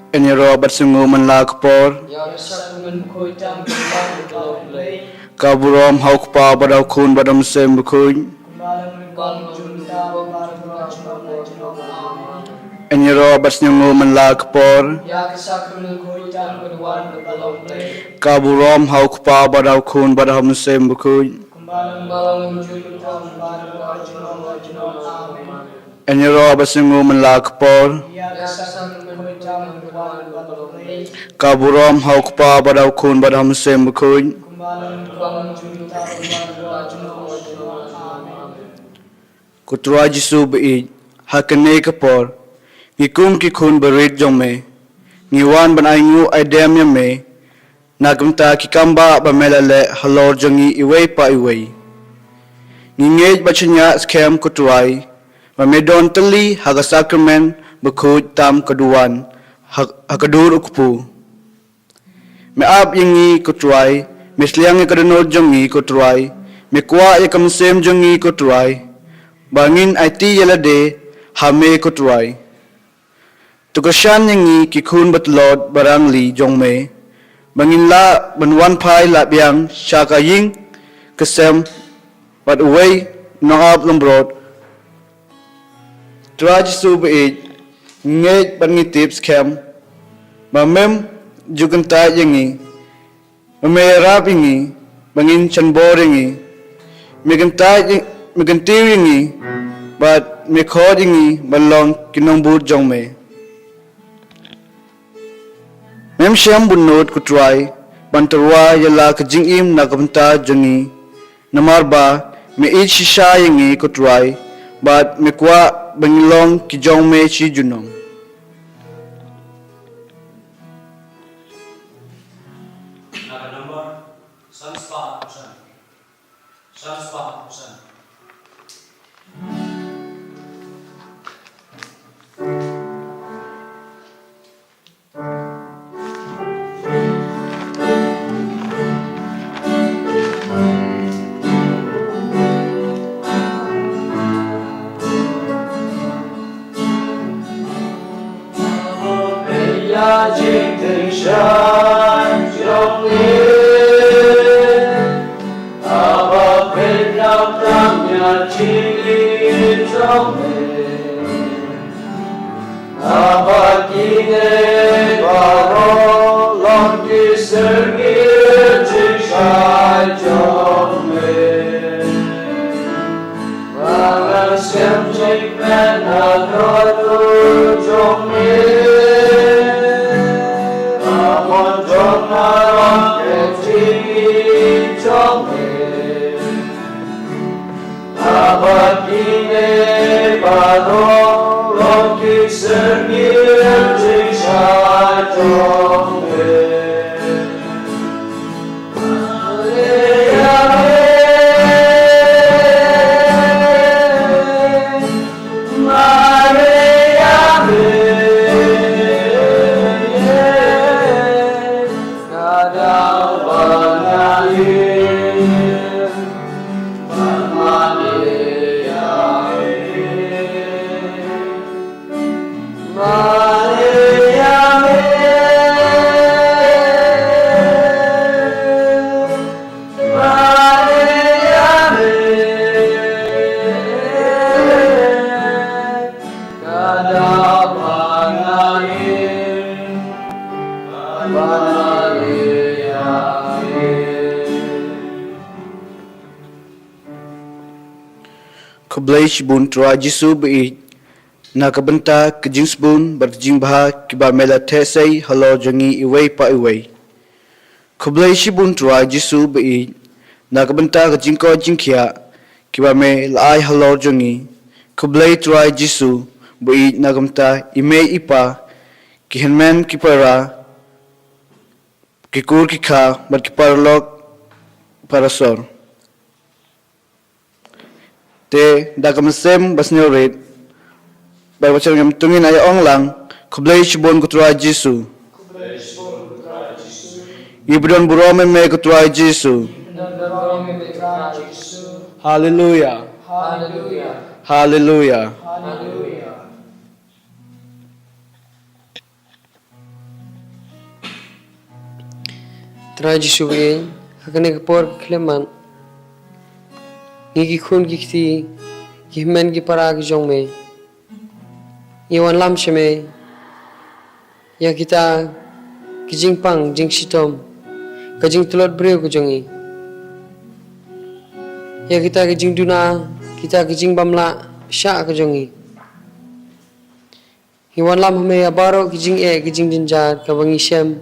Enyero bersungu menlakpor kaburom haukpa badau kun badam sem bukuny Enyero bersungu menlakpor kaburom haukpa badau kun badam sem bukuny Enyero bersungu menlakpor kaburom haukpa badau kun badam sem bukuny Kutua Jisu beij hakane kapor ngikum ki kun berit jome ngiwan ban aingu aidem yame nagamta ki kamba ba melale halor jangi iwei pa iwei ngingej bachanya scam kutuai ba medon teli haga sacrament bekut tam keduan hakadur ukpu me ab yingi kutuai misliang kadano jongi ko try me kwa ye kamsem jongi ko try bangin IT yalade hame ko try tukasyan yangi kikun batlod barangli jongme bangin la banwan pai la biang shaka ying kesem but away nangap lombrod traj sub e ngej bangi tips kem mamem juganta yangi mamerap yangi bangin chanbor yangi megantiw yangi but mekhod yangi balong kinongbut jongme mem syam bunot kutrai bantarwa yala kajing im nakabanta jangi namarba me ich shisha yangi kutrai but mekwa bangilong kijong me chi junong number Sanspa nhà chính tình sáng trong Abba bên nào tam nhà chính trong Abba kine baro lòng kỳ sơ nghĩa chính sai trong và ngàn xem chính men là nói tôi trong Abba kine baro lòng kỳ sơ nghĩa chính sai trong Kublaish bun tra jisu bi nakabanta kajings bun berjing bah kiba mela tesai halo jangi iway pa iway. Kublaish bun tra jisu bi nakabanta kajing ko jingkia kiba me lai halo jangi. Kublai tra jisu bi nakamta ime ipa kihenmen kipara kikur kikha ber kiparlok parasor. Te dakamsem basnyorit by wachang yam tungin ay ong lang kublay shibon kutra Jisu ibron burome me kutra Jisu Hallelujah Hallelujah Hallelujah Hallelujah Traji suwe hakane kapor kleman ngiki khun gikti gihmen gi para gi jong me yewan lam sheme ya kita kijing pang jing sitom kajing tulot breu ko jongi ya kita kijing duna kita kijing bamla sha ko jongi yewan lam hame abaro kijing kijing jinjar ka bangi shem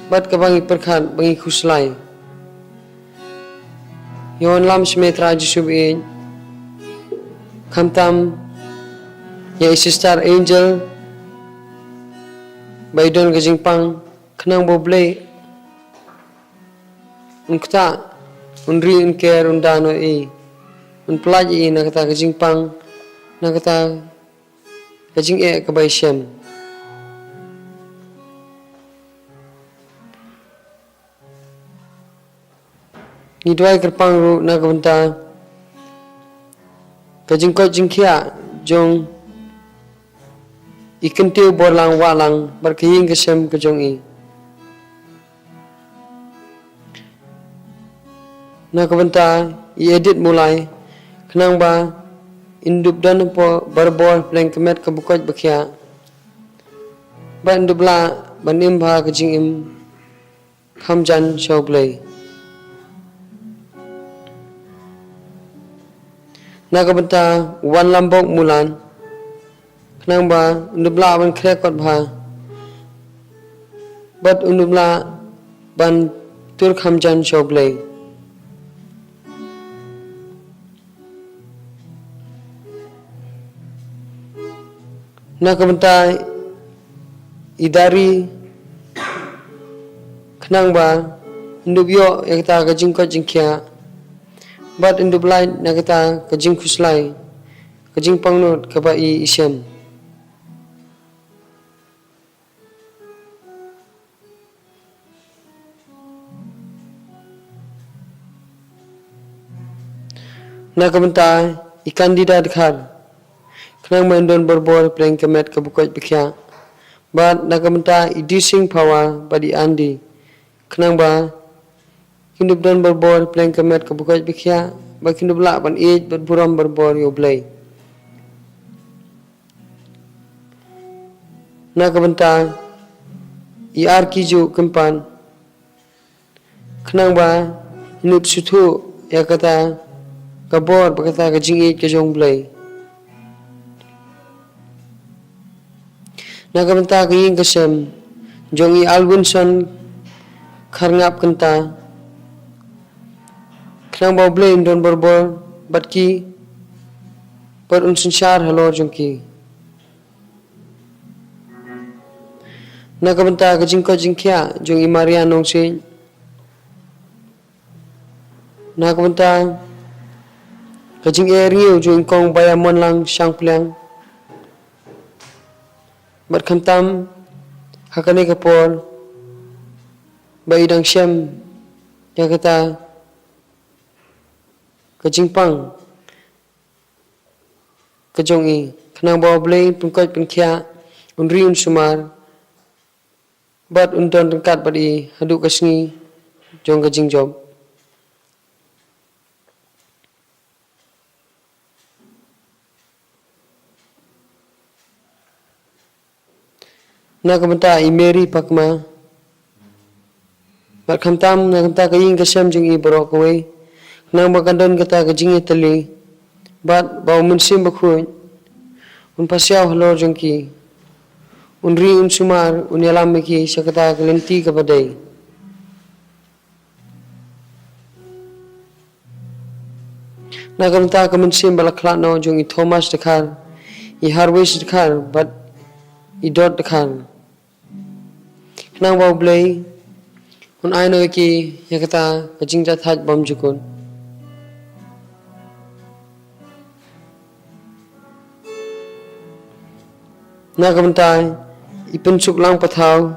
bat ka bangi perkhan bangi khuslai Yon lam shmetra jisubi kamtam ya sister angel baidon gajing pang khnang boble unkta unri unker undano unplaji nakata gajing pang nakata gajing kabai shem ngidwai kerpang ru nakabenta kajingkot jingkia jong ikentiu borlang walang berkehing kesem kejong i nakabenta i edit mulai kenang ba indup dan po berbor pleng kemet kebukot bekia ba indup la banim ba kejing im kamjan show play nakabenta wan lambok mulan kenang ba undubla ban krekot ba bat undubla ban tur kamjan shoblay nakabenta idari kenang ba undubyo yakta kajingkot jingkia bat indubla nakata kajing kuslai kajing pangnut kaba i isem nakabenta ikan dida dekhar kenang mendon berbor pleng kemet kebukot bekia bat nakabenta idising pawa badi andi kenang ba hindup dan berbor pleng kemet kebukot bekia ba hindup la ban ej berburam berbor yo blay nakabenta iar kiju kempan kenang ba hindup sutu ya kata kabor bakata kajing ej kejong blay nakabenta kaying kesem jong i alwinson karngap kenta kenang bau blame don berbor batki per unsun syar halor jongki nakabenta kajingko jingkia jong i maria nong sin nakabenta kajing eriu jong kong bayamon lang syang pliang bat kamtam hakane kapor baidang syam ya kata kajingpang kajongi kenang bawa blay pungkot pengkia unri unsumar bat undon tengkat badi haduk kasngi jong kajing job nakabenta imeri pakma bat kamtam nakanta kaying kasem jong i borok away nang bagandon kata kajing itali bat bau munsim bakhuj un pasyaw halor jongki unri unsumar unyalam meki sakata kelenti kapadai nakabenta kamunsim balakhlano jong i Thomas dekhar i Harwis dekhar bat i dot dekhar kenang bau blay un aino ki yakata kajing jathaj bam jukun nakabenta ipensuk lang pathaw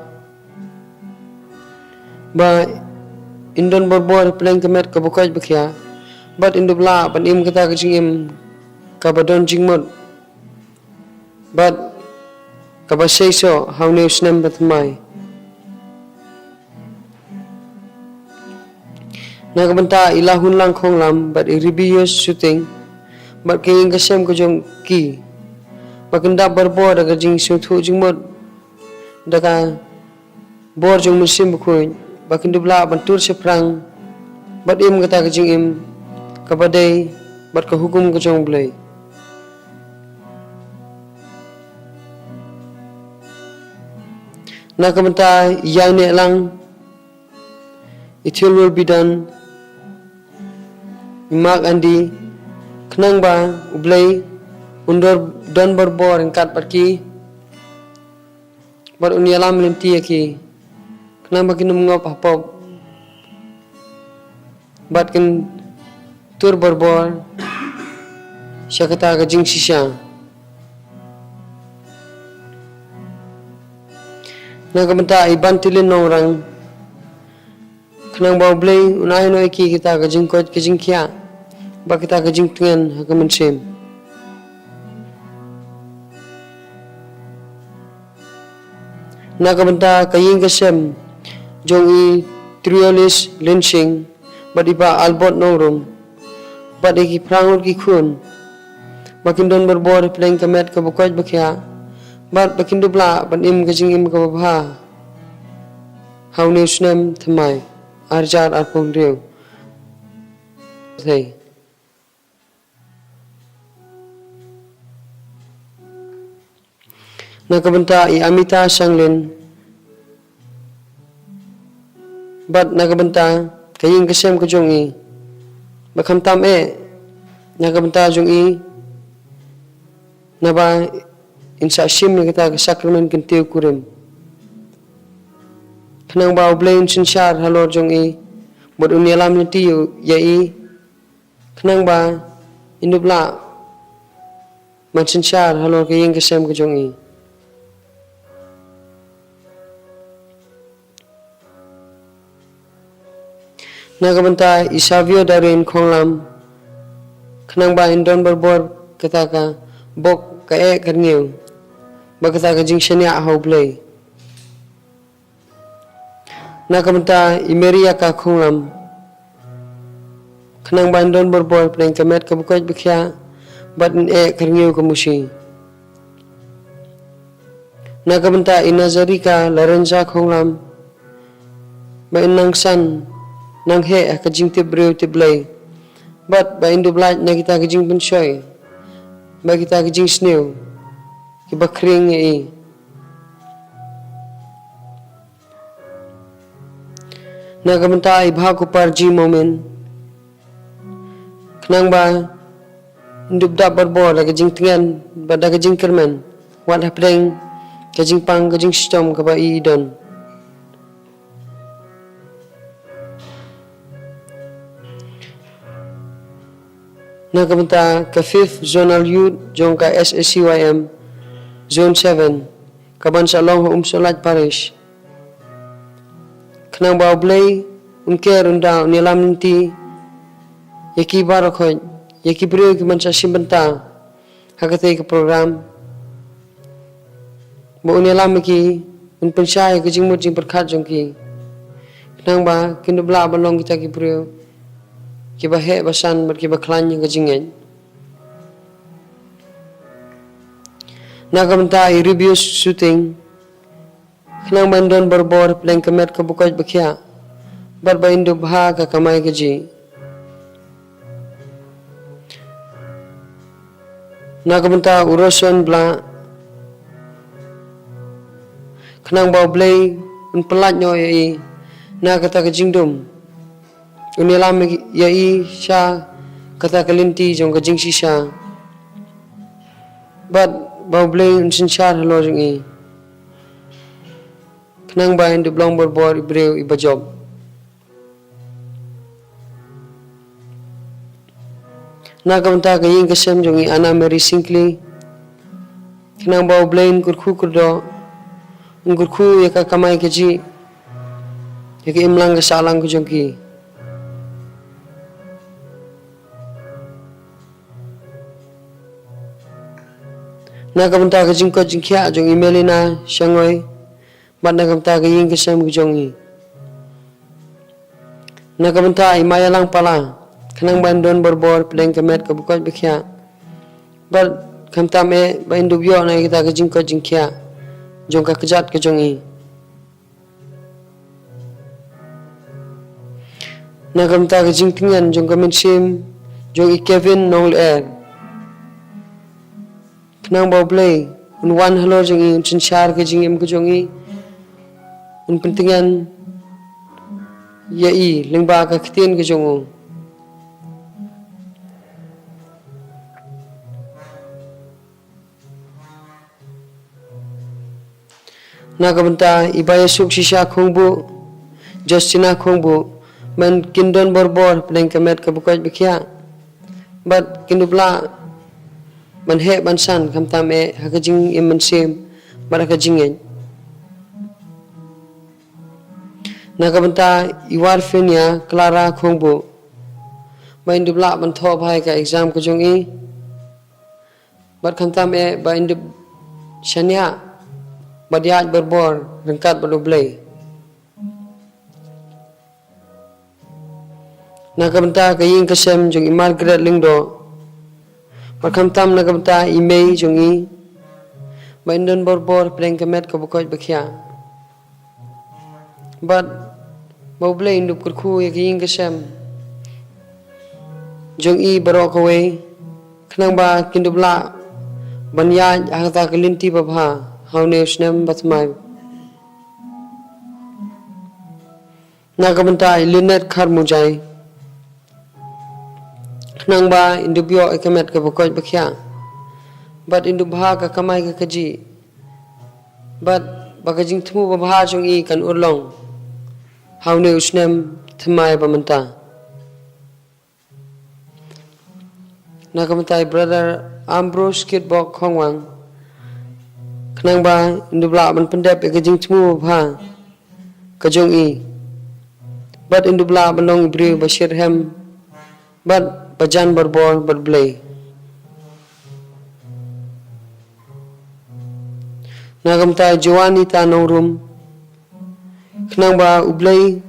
ba indon borbor pleng kemet kabukaj bekhya bat indubla ban im kata kajing im kabadon jingmot bat kabasaiso haune usnem batmai nakabenta ilahun lang khonglam bat iribiyos shooting bat kaying kasem kajong ki bakenda berbor daga jing suthu jingmot daga bor jong musim bukhuj bakindu bla bantur seprang bat im kata kajing im kabadai bat ka hukum kajong blay nakabenta yang ne lang it will be done Imak andi kenang ba ublay undor don berbor engkat pergi bar unyalam lenti aki kenang ba kinum ngop hapop bat kin tur berbor syakata kajing sisya nakabenta iban tilin orang Kenang bau blay unai no iki kita kajing kot kajing kia. Ba kita kajing tengan hakaman sem. Nakabenta kaying kasem jong i triolis lynching badiba albot norum bad iki prangul ki khun makin don berbor pleng kamet ka bukoj bakya bad bakin dubla ban im kajing im ka babha hau ne snem thamai arjar arpong riu thei nakabenta i amita sanglin bat nakabenta kaying kasem ka jong i bakam tam nakabenta jong i naba insa shim ni kita ka sakramen kintiu kurim kanang ba oblain sinshar halor jong i bot unialam ni tiu ya i kanang ba indubla man sinshar halor kaying kasem ka jong i nakabenta isavio darin khonglam khnang ba indon berbor kata ka bok ka karniu ba kata ka jingshania haublei nakabenta imeria ka khonglam khnang ba indon berbor pleng kamet ka bukoj bkhya bat karniu ka mushi nakabenta inazari ka larenja khonglam ba inang san nang he kajing tibreu tiblai but ba indu blaj na kita kajing penshoy ba kita kajing snew ki bakring e na gamenta i bha ko par ji momen knang ba indu da barbo la kajing tengan ba da kajing kermen wat hapreng kajing pang kajing stom ka ba i don nakabenta ka 5th zonal youth jong ka SSCYM zone 7 kaban sa long umsolat parish khnang baw blay unker unda nilam ninti yaki barakhoy yaki brio ki man sa simbenta hakate ka program bo nilam ki un pensay ka jing mo jing perkhat jong ki khnang ba kindubla balong kita ki brio kiba he basan ber kiba klan yang kajingen nagamta i review shooting khnang bandon berbor pleng kamet ka bukoj bakhya bar ba indo bha ka kamai gaji nagamta uroson bla khnang ba blay un pelat nyo i na kata ka jingdum unilam ya i sha kata kalinti jong ka jingsi sha but ba blay un sinchar halo jing i khnang ba in de blong bor ibreu i bajob na kamta ka ying kasem jong i ana mary sinkli khnang ba blay kurkhu kurdo kurkhu ya ka kamai ke ji ya ka imlang ka salang ko jong ki nakamta ka jingko jingkya jong imelina shangoy bat nakamta ka ying kasam jong i nakamta imaya lang pala kanang bandon borbor pleng kamet ka bukoj bkhya bat kamta me ba indubyo na kita ka jingko jingkya jong ka kajat ka jong i nakamta ka jingtingan jong ka minsim jong i Kevin nong nang baw play un wan halo jing in sinchar ke jing im ko jong i un pentingan ya i lengba ka khtien ke jong na ka benta ibaya suk shisha khongbu Justina khongbu man kindon borbor pleng kamet ka bukoj bkhya but kindubla man he ban san kam tam hakajing iman sem baraka jingen Nakabanta iwar finya Clara khongbu. Ba indub la ban tho bhai ka exam ka jong i. Bat khantam e ba indub shanya ba diaj berbor rengkat berublay. Nakabanta kaying kasem jong i Margaret Lingdo. Bat khantam nakabanta email jong i. Ba indon berbor preng kemet ka bukoj bakhya. But Baublay induk kurku ya kiying kesem jong i barok away kenang ba kindubla banya hata kelinti babha haune usnem batmai nagabentai linet khar mujai kenang ba indubyo ekamet ka bukoj bakhya but indubha ka kamai ka kaji but bagajing thumu babha jong i kan urlong haune usnem thamai bamanta nakamatai brother Ambrose Kitbok Khongwang khnang ba indubla ban pendep e gajing thmu bha kajong i bat indubla banong ibri bashir hem bat bajan barbor barblay nakamatai Joani ta nongrum kenang ba ublay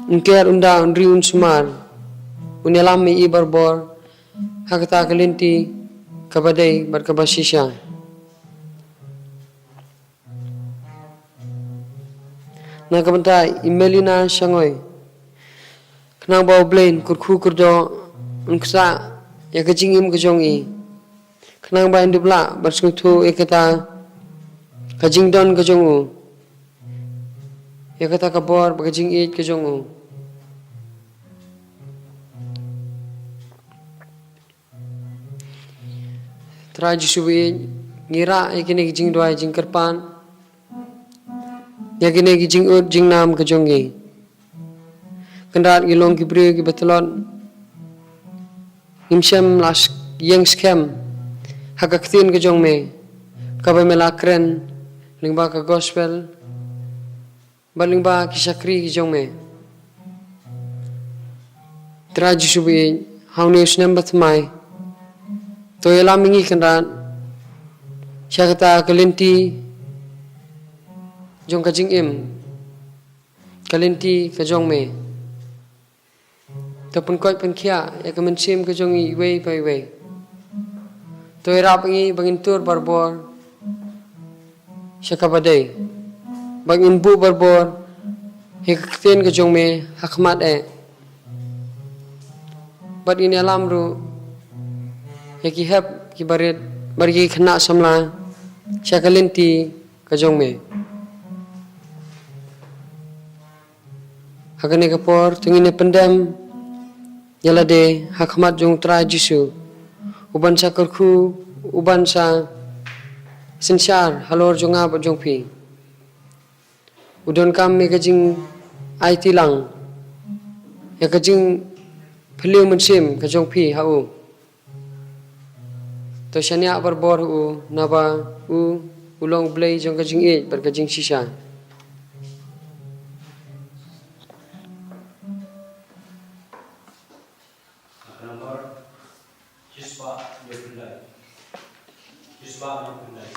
ingker unda undri unsumar unyalam mi barbor hakata kalinti kabadai barkabashisha nakabanta Imelina Shangoy kenang ba ublay kurku kurdo unksa yakajingim kajong i kenang ba indubla barsungtu ekata kajingdon kajong u yakata kabor bagajing it kajong traji subi ngira yakine gijing doai jing kerpan yakine gijing ut jing nam kajong i kendat gilong gibri gibetlon nimsem las yeng skem hakaktin kajong me kabai melakren lingba ka gospel balingba kisakri kijong me traji subi haune usnem batmai to yelamingi kendan syakata kalinti jong kajing im kalinti kajong me to pun koi pun khia ya kamen sim kajong i wei pai wei to rapingi bangin tur barbor syakabadai bangin bu barbor hikten ke jong me hakmat e bat ini alam ru yaki hab ki barit bargi khna samla syakalinti ke jong me hakane kapor tungine pendam yalade hakmat jong tra jisu uban sa kurku uban sa sinsyar halor jonga ba jong pi udon kam me kajing ai tilang ya kajing pheliu mensim kajong pi hau to shania barbor u naba u ulong blay jong kajing e bar kajing shisha Nomor Jisba Yopulai. Jisba Yopulai.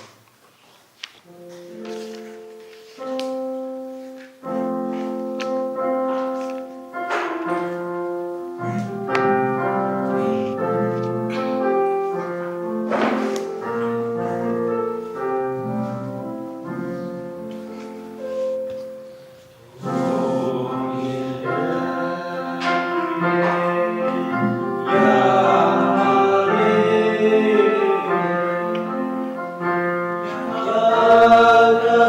Ya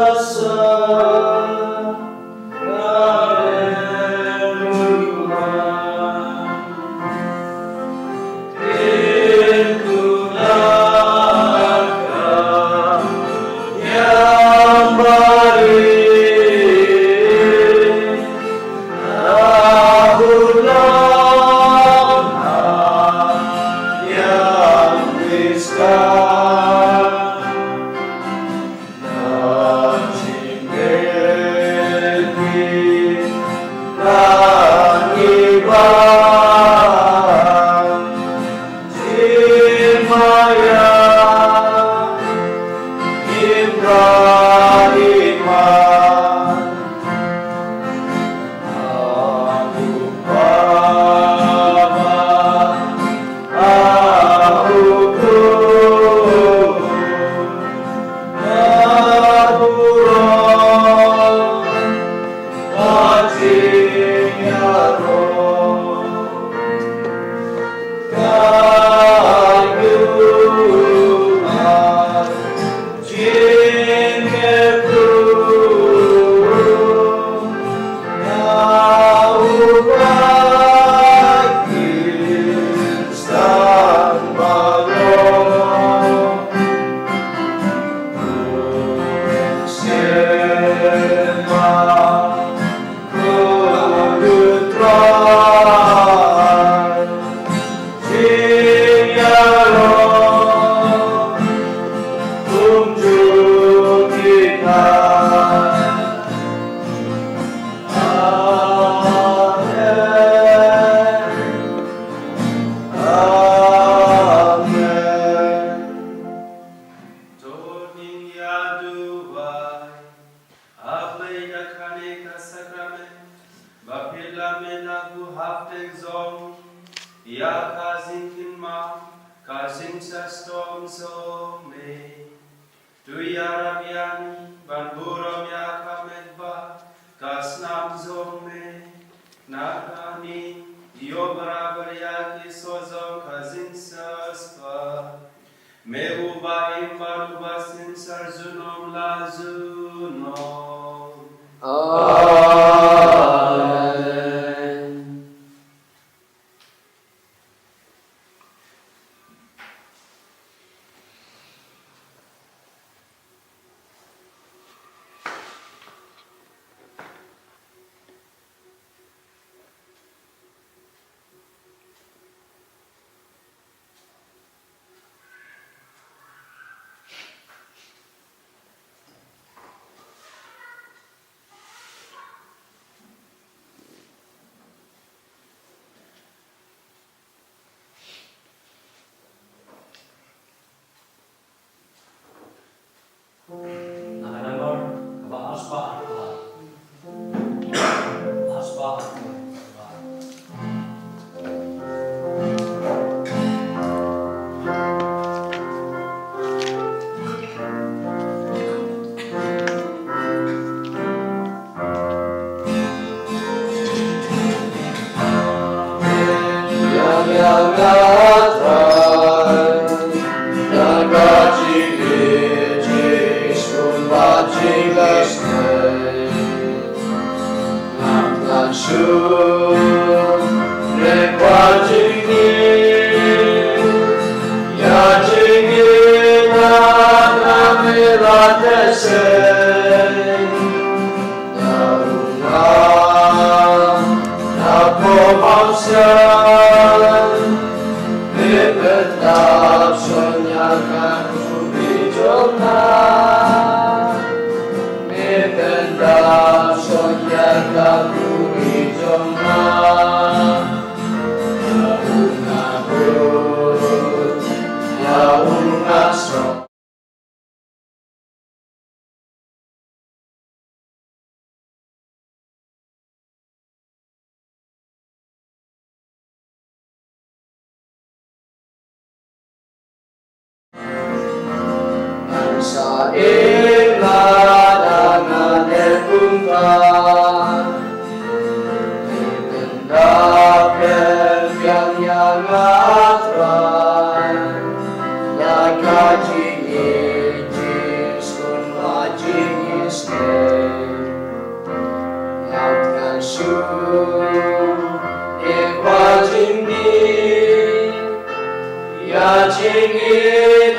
exong, ya kazin kinma, kazin sastom some. Tu ya rabiani, ban burom ya kamedba, kasnam zome, nakani, io barabar ya kisozom kazin saspa. Meu baim barubasin sarzunom lazunom. Amen. Nakanagor, kaba aspa atla. Aspa atla. Yang atrai, yang gaji ijis kun baji gasnei. Namkan syur, rekwa jingin, ya jingin namirat esei. Naungan, napo bangsa, Betap sonyakan ubi jomna, betap sonyakan ubi jomna. Yaunabut, yaunasro. Sa iladangan elpungan, ditendap yang atran, lagaji ijis kun maji isken, yatkan syur, ikwajini, ya jingidana